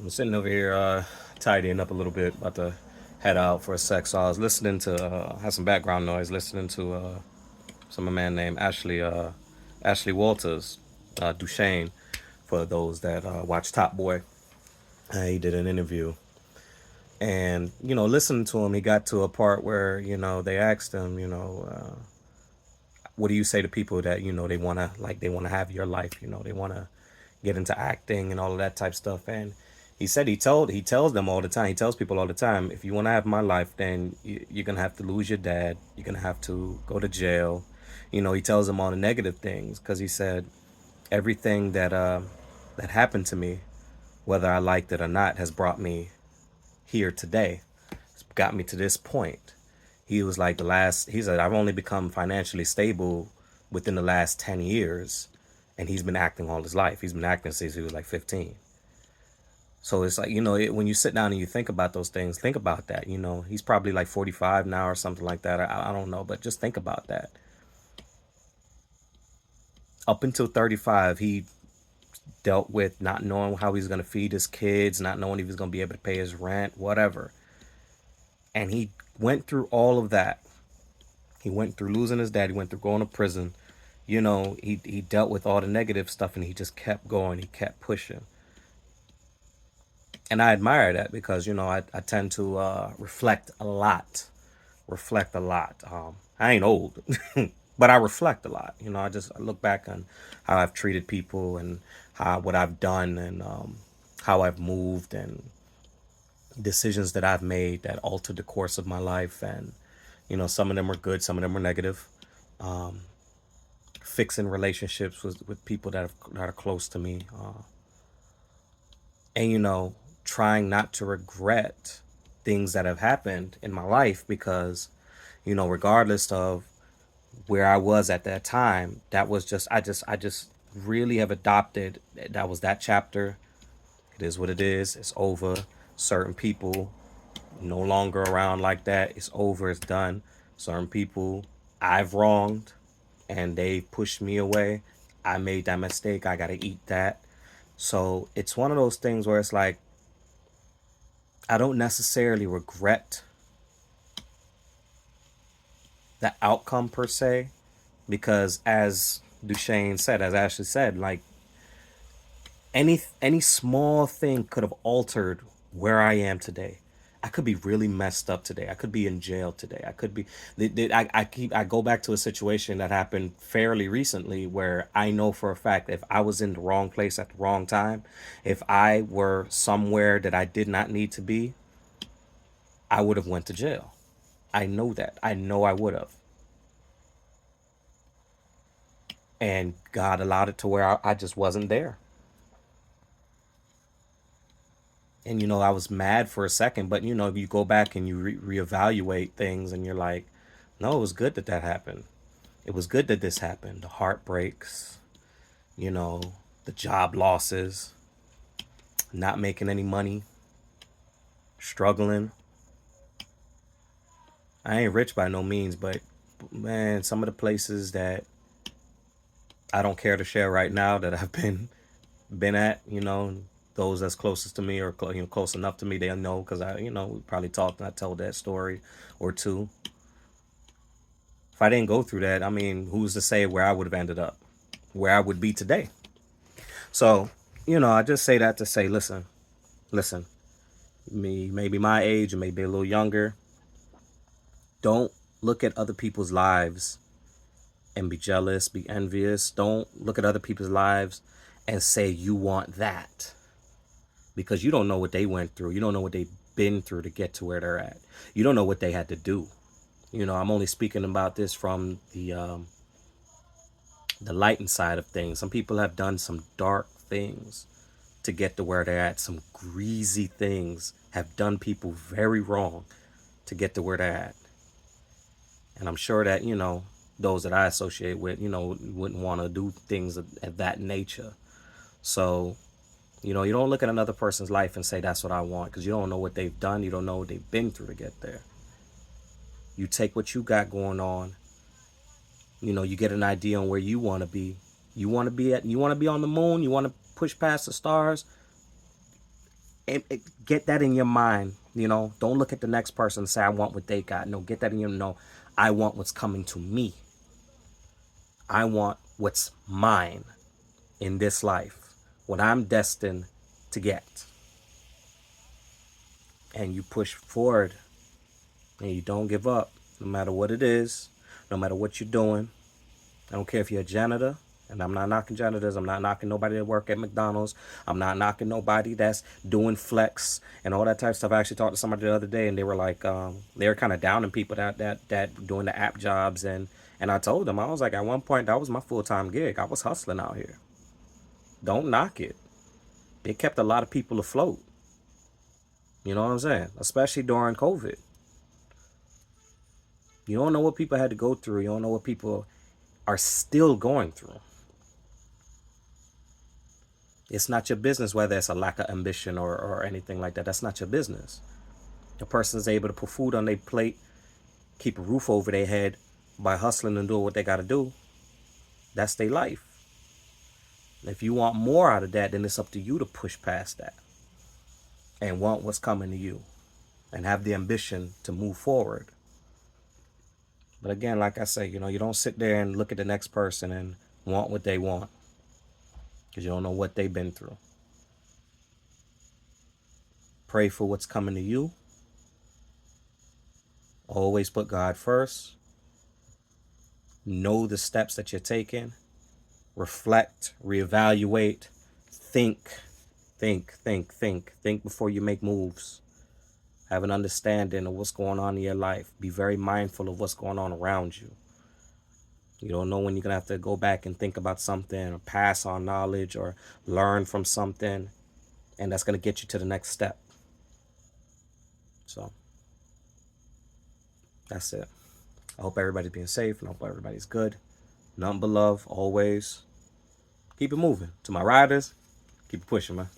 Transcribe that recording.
I'm sitting over here tidying up a little bit, about to head out for a sec. So I was listening to, had some background noise, listening to some a man named Ashley Walters, Duchesne, for those that watch Top Boy. He did an interview. And, listening to him, he got to a part where, they asked him, what do you say to people that, they want to have your life, they want to get into acting and all of that type stuff. And he said he tells them all the time. He tells people all the time, if you want to have my life, then you're gonna have to lose your dad. You're gonna have to go to jail. He tells them all the negative things because he said everything that happened to me, whether I liked it or not, has brought me here today. It's got me to this point. He was like he said, I've only become financially stable within the last 10 years. And he's been acting all his life. He's been acting since he was like 15. So it's like, when you sit down and you think about those things, think about that. He's probably like 45 now or something like that. I don't know, but just think about that. Up until 35, he dealt with not knowing how he's going to feed his kids, not knowing if he's going to be able to pay his rent, whatever. And he went through all of that. He went through losing his dad. He went through going to prison. He dealt with all the negative stuff and he just kept going. He kept pushing. And I admire that because, I tend to reflect a lot. Reflect a lot. I ain't old, but I reflect a lot. I look back on how I've treated people and what I've done and how I've moved and decisions that I've made that altered the course of my life. And, some of them were good, some of them were negative. Fixing relationships with people that are close to me. And, trying not to regret things that have happened in my life because, regardless of where I was at that time, that was just, I just really have adopted that was that chapter. It is what it is. It's over. Certain people no longer around like that. It's over. It's done. Certain people I've wronged and they pushed me away. I made that mistake. I got to eat that. So it's one of those things where it's like, I don't necessarily regret the outcome per se, because as Duchesne said, as Ashley said, like any small thing could have altered where I am today. I could be really messed up today. I could be in jail today. I could be. I go back to a situation that happened fairly recently where I know for a fact if I was in the wrong place at the wrong time, if I were somewhere that I did not need to be, I would have went to jail. I know that. I know I would have. And God allowed it to where I just wasn't there. And I was mad for a second, but you go back and you reevaluate things, and you're like, no, it was good that that happened. It was good that this happened. The heartbreaks, you know, the job losses, not making any money, struggling. I ain't rich by no means, but man, some of the places that I don't care to share right now that I've been at, those that's closest to me or close enough to me, they'll know because we probably talked and I told that story or two. If I didn't go through that, I mean, who's to say where I would have ended up, where I would be today? So, I just say that to say, listen, me, maybe my age or maybe a little younger, don't look at other people's lives and be jealous, be envious. Don't look at other people's lives and say you want that because you don't know what they went through. You don't know what they've been through to get to where they're at. You don't know what they had to do. I'm only speaking about this from the lightened side of things. Some people have done some dark things to get to where they're at. Some greasy things have done people very wrong to get to where they're at. And I'm sure that, those that I associate with, wouldn't want to do things of that nature. So, you don't look at another person's life and say, that's what I want, because you don't know what they've done. You don't know what they've been through to get there. You take what you got going on. You get an idea on where you want to be. You want to be on the moon. You want to push past the stars. Get that in your mind. You know, don't look at the next person and say, I want what they got. No, get that in your, no, I want what's coming to me. I want what's mine in this life, what I'm destined to get. And you push forward and you don't give up, no matter what it is, no matter what you're doing. I don't care if you're a janitor, and I'm not knocking janitors. I'm not knocking nobody that work at McDonald's. I'm not knocking nobody that's doing flex and all that type of stuff. I actually talked to somebody the other day, and they were like, they were kind of downing people that doing the app jobs, and I told them, I was like, at one point that was my full-time gig. I was hustling out here. Don't knock it. It kept a lot of people afloat. You know what I'm saying? Especially during COVID. You don't know what people had to go through. You don't know what people are still going through. It's not your business whether it's a lack of ambition or anything like that. That's not your business. The person's able to put food on their plate, keep a roof over their head by hustling and doing what they got to do. That's their life. If you want more out of that, then it's up to you to push past that and want what's coming to you and have the ambition to move forward. But again, like I say, you know, you don't sit there and look at the next person and want what they want, because you don't know what they've been through. Pray for what's coming to you. Always put God first. Know the steps that you're taking. Reflect, reevaluate, think before you make moves. Have an understanding of what's going on in your life. Be very mindful of what's going on around you. You don't know when you're going to have to go back and think about something or pass on knowledge or learn from something, and that's going to get you to the next step. So that's it. I hope everybody's being safe, and I hope everybody's good. Nothing but love, always. Keep it moving. To my riders, keep it pushing, man.